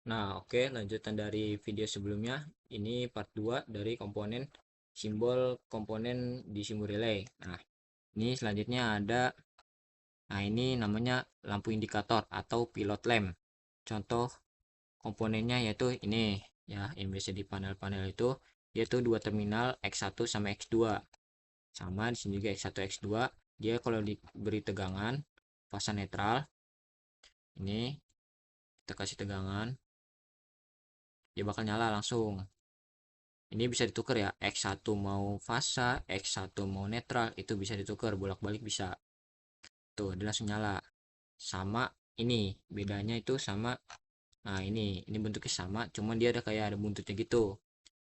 Nah, oke, lanjutan dari video sebelumnya. Ini part 2 dari komponen simbol komponen di simbol relay. Nah, ini selanjutnya ada, nah ini namanya lampu indikator atau pilot lamp. Contoh komponennya yaitu ini ya, yang biasa di panel-panel itu yaitu dua terminal X1 sama X2. Sama di sini juga X1 X2. Dia kalau diberi tegangan fasa netral, ini kita kasih tegangan, dia bakal nyala langsung. Ini bisa ditukar ya, X1 mau fasa, X1 mau netral, itu bisa ditukar bolak-balik bisa. Tuh, dia langsung nyala. Sama ini, bedanya itu sama. Nah, ini bentuknya sama, cuman dia ada kayak ada buntutnya gitu.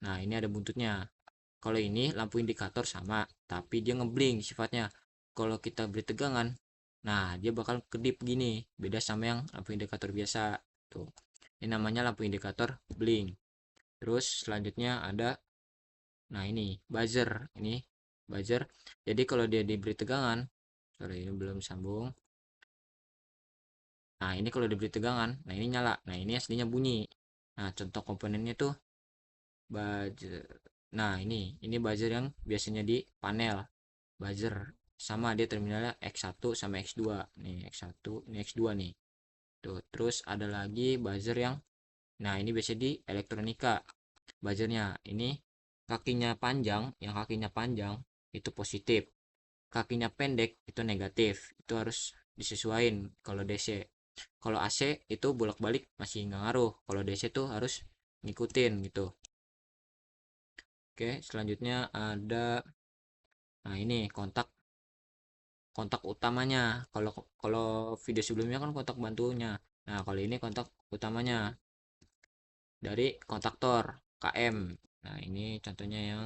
Nah, ini ada buntutnya. Kalau ini lampu indikator sama, tapi dia ngeblink sifatnya. Kalau kita beri tegangan, nah dia bakal kedip gini, beda sama yang lampu indikator biasa. Tuh, ini namanya lampu indikator blink. Terus selanjutnya ada, nah ini buzzer, ini buzzer. Jadi kalau dia diberi tegangan, sorry ini belum sambung. Nah ini kalau diberi tegangan, nah ini nyala. Nah ini aslinya bunyi. Nah contoh komponennya tuh buzzer. Nah ini buzzer yang biasanya di panel buzzer, sama dia terminalnya X1 sama X2. Nih X1, ini X2 nih. Tuh, terus ada lagi buzzer yang, nah ini biasa di elektronika. Buzzernya ini kakinya panjang, yang kakinya panjang itu positif, kakinya pendek itu negatif. Itu harus disesuaikan kalau DC. Kalau AC itu bolak-balik masih nggak ngaruh, kalau DC tuh harus ngikutin gitu. Oke, selanjutnya ada, nah ini kontak kontak utamanya. Kalau video sebelumnya kan kontak bantunya. Nah, kalau ini kontak utamanya dari kontaktor KM. Nah, ini contohnya yang,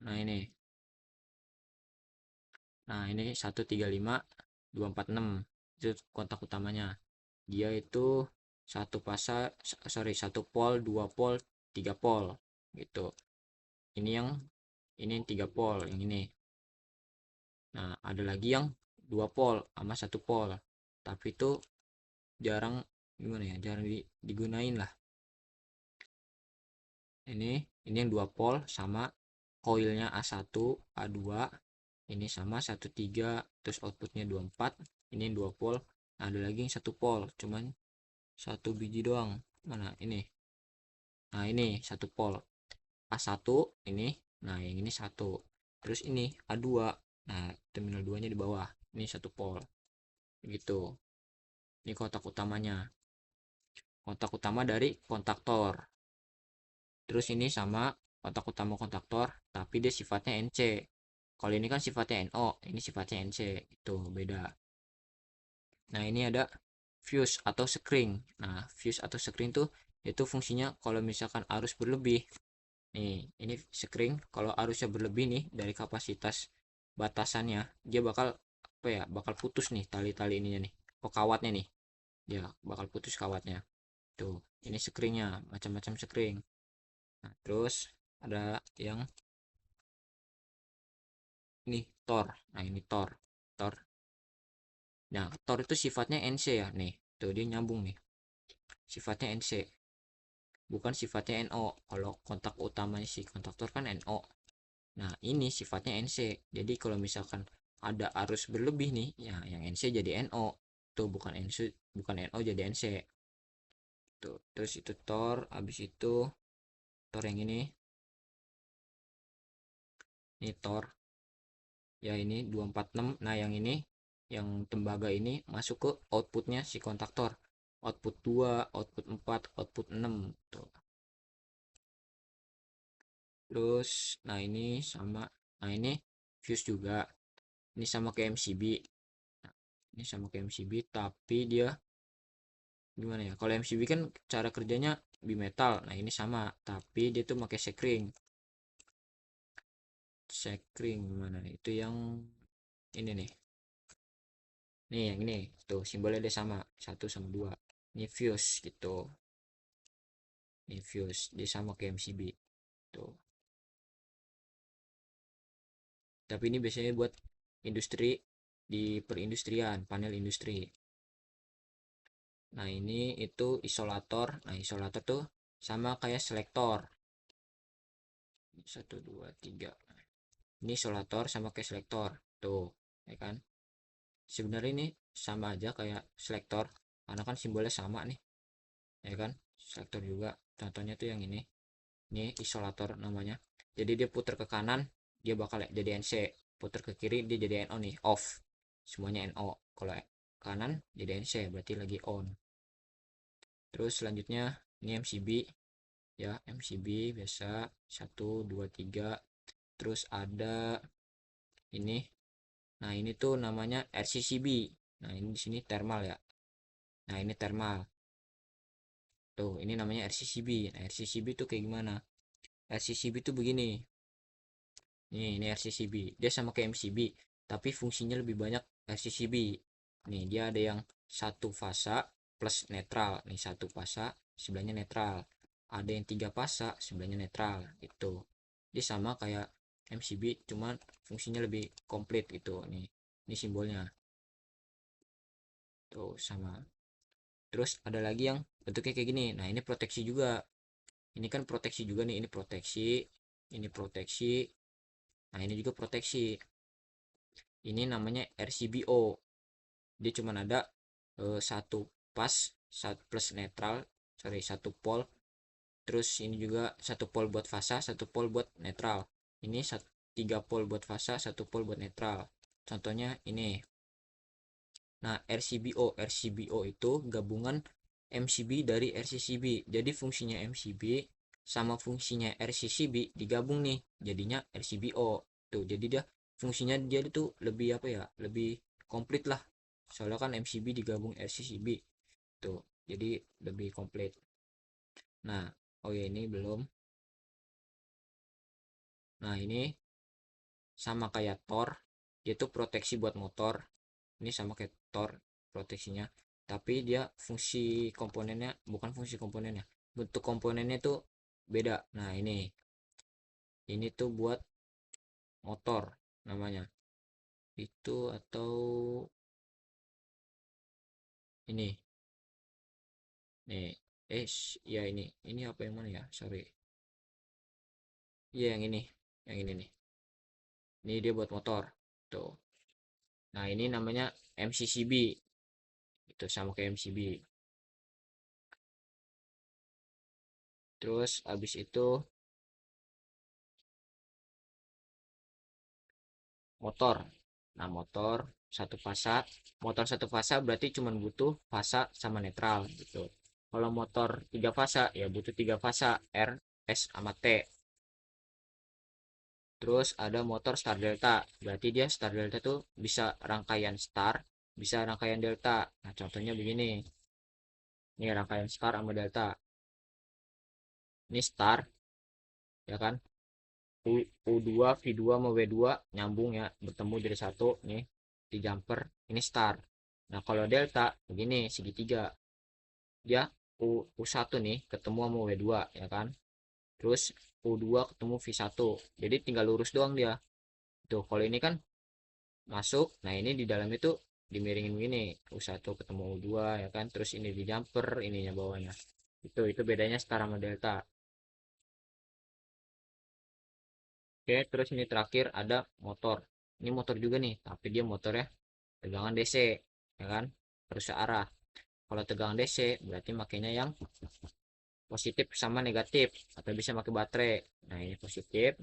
nah ini. Nah, ini 135 246 itu kontak utamanya. Dia itu satu pasar, sorry, satu pol, dua pol, tiga pol gitu. Ini yang, ini 3 pol yang ini. Nah, ada lagi yang 2 pol sama 1 pol. Tapi itu jarang, gimana ya? Jarang digunain lah. Ini yang 2 pol sama koilnya A1, A2. Ini sama 1,3, terus outputnya 24. Ini yang 2 pol. Nah, ada lagi yang 1 pol, cuman satu biji doang. Mana ini? Nah, ini 1 pol. A1 ini. Nah, yang ini satu. Terus ini A2. Nah, terminal 2-nya di bawah. Ini 1 pol. Gitu. Ini kontak utamanya. Kontak utama dari kontaktor. Terus ini sama kontak utama kontaktor, tapi dia sifatnya NC. Kalau ini kan sifatnya NO, ini sifatnya NC. Itu beda. Nah, ini ada fuse atau sekring. Nah, fuse atau sekring tuh itu fungsinya kalau misalkan arus berlebih. Nih, ini sekring kalau arusnya berlebih nih dari kapasitas batasannya, dia bakal apa ya? Bakal putus nih tali-tali ininya nih. Oh, kawatnya nih. Dia bakal putus kawatnya. Tuh, ini sekringnya, macam-macam sekring. Nah, terus ada yang ini Tor. Nah, ini Tor. Tor. Nah, Tor itu sifatnya NC ya, nih. Tuh dia nyambung nih. Sifatnya NC, bukan sifatnya NO. Kalau kontak utamanya si kontaktor kan NO. Nah, ini sifatnya NC. Jadi kalau misalkan ada arus berlebih nih, ya yang NC jadi NO. Tuh bukan NC, bukan NO jadi NC. Tuh, terus itu Tor, habis itu Tor yang ini Tor. Ya ini 246. Nah, yang ini yang tembaga ini masuk ke outputnya si kontaktor. Output 2, output 4, output 6 tuh. Terus nah ini sama, nah ini fuse juga. Ini sama kayak MCB. Nah, ini sama kayak MCB tapi dia gimana ya? Kalau MCB kan cara kerjanya bimetal. Nah, ini sama tapi dia tuh pakai sekring. Sekring gimana nih? Itu yang ini nih. Nih yang ini tuh simbolnya dia sama, satu sama dua. Ini fuse gitu. Ini fuse dia sama kayak MCB tuh. Tapi ini biasanya buat industri di perindustrian, panel industri. Nah, ini itu isolator. Nah, isolator tuh sama kayak selektor. 1 2 3. Ini isolator sama kayak selektor. Tuh, ya kan? Sebenarnya ini sama aja kayak selektor karena kan simbolnya sama nih, ya kan? Selektor juga. Contohnya tuh yang ini isolator namanya. Jadi dia putar ke kanan dia bakal jadi NC, putar ke kiri dia jadi NO nih, off. Semuanya NO. Kalau kanan jadi NC berarti lagi on. Terus selanjutnya ini MCB ya, MCB biasa 1 2 3. Terus ada ini. Nah, ini tuh namanya RCCB. Nah, ini di sini thermal ya. Nah, ini thermal. Tuh, ini namanya RCCB. Nah, RCCB tuh kayak gimana? RCCB tuh begini. Ini RCCB. Dia sama kayak MCB, tapi fungsinya lebih banyak RCCB. Nih, dia ada yang satu fasa plus netral. Nih, satu fasa sebelahnya netral. Ada yang tiga fasa sebelahnya netral. Itu. Dia sama kayak MCB, cuman fungsinya lebih komplit gitu. Nih, ini simbolnya. Tuh, sama. Terus ada lagi yang bentuknya kayak gini. Nah, ini proteksi juga. Ini kan proteksi juga nih. Ini proteksi. Ini proteksi. Nah, ini juga proteksi. Ini namanya RCBO. Dia cuma ada satu pas, satu plus netral, sorry, satu pol. Terus ini juga satu pol buat fasa, satu pol buat netral. Ini tiga pol buat fasa, satu pol buat netral. Contohnya ini. Nah, RCBO itu gabungan MCB dari RCCB. Jadi fungsinya MCB sama fungsinya RCCB digabung nih, jadinya RCBO. Tuh, jadi dia fungsinya dia itu lebih apa ya? Lebih komplit lah. Soalnya kan MCB digabung RCCB. Tuh, jadi lebih komplit. Nah, oh ya ini belum. Nah, ini sama kayak Tor, yaitu proteksi buat motor. Ini sama kayak Tor proteksinya, tapi dia fungsi komponennya bukan fungsi komponennya, bentuk komponennya tuh beda. Nah, ini tuh buat motor namanya itu, atau ini nih, ya ini apa yang mana ya, sorry, iya yang ini nih, ini dia buat motor tuh. Nah, ini namanya MCCB, itu sama kayak MCB. Terus abis itu motor. Nah, motor satu fasa berarti cuma butuh fasa sama netral gitu. Kalau motor tiga fasa ya butuh tiga fasa, R, S sama T. Terus ada motor star delta, berarti dia star delta tuh bisa rangkaian star, bisa rangkaian delta. Nah, contohnya begini. Ini rangkaian star sama delta. Ini star, ya kan? U2, V2 sama W2 nyambung ya, bertemu jadi satu nih di jumper. Ini star. Nah, kalau delta begini segitiga. Dia U1 nih ketemu sama W2 ya kan. Terus U2 ketemu V1. Jadi tinggal lurus doang dia. Tuh, kalau ini kan masuk. Nah, ini di dalam itu dimiringin begini. U1 ketemu U2 ya kan. Terus ini di jumper, ininya bawahnya. Itu bedanya star sama delta. Oke, terus ini terakhir ada motor. Ini motor juga nih, tapi dia motornya tegangan DC, ya kan? Harus searah. Kalau tegangan DC berarti makanya yang positif sama negatif, atau bisa pakai baterai. Nah, ini positif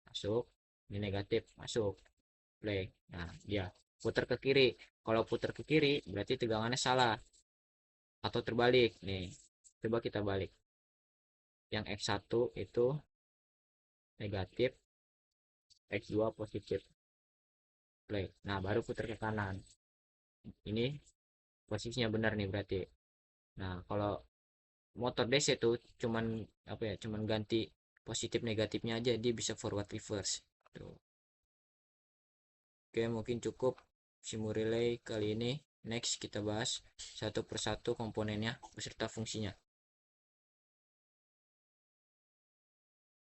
masuk, ini negatif masuk, play. Nah, dia putar ke kiri. Kalau putar ke kiri berarti tegangannya salah atau terbalik. Nih, coba kita balik. Yang X1 itu negatif, X2 positif, play. Nah, baru putar ke kanan. Ini posisinya benar nih berarti. Nah, kalau motor DC tuh cuman apa ya, cuman ganti positif negatifnya aja, dia bisa forward reverse tuh. Oke, mungkin cukup Simu Relay kali ini. Next kita bahas satu persatu komponennya beserta fungsinya.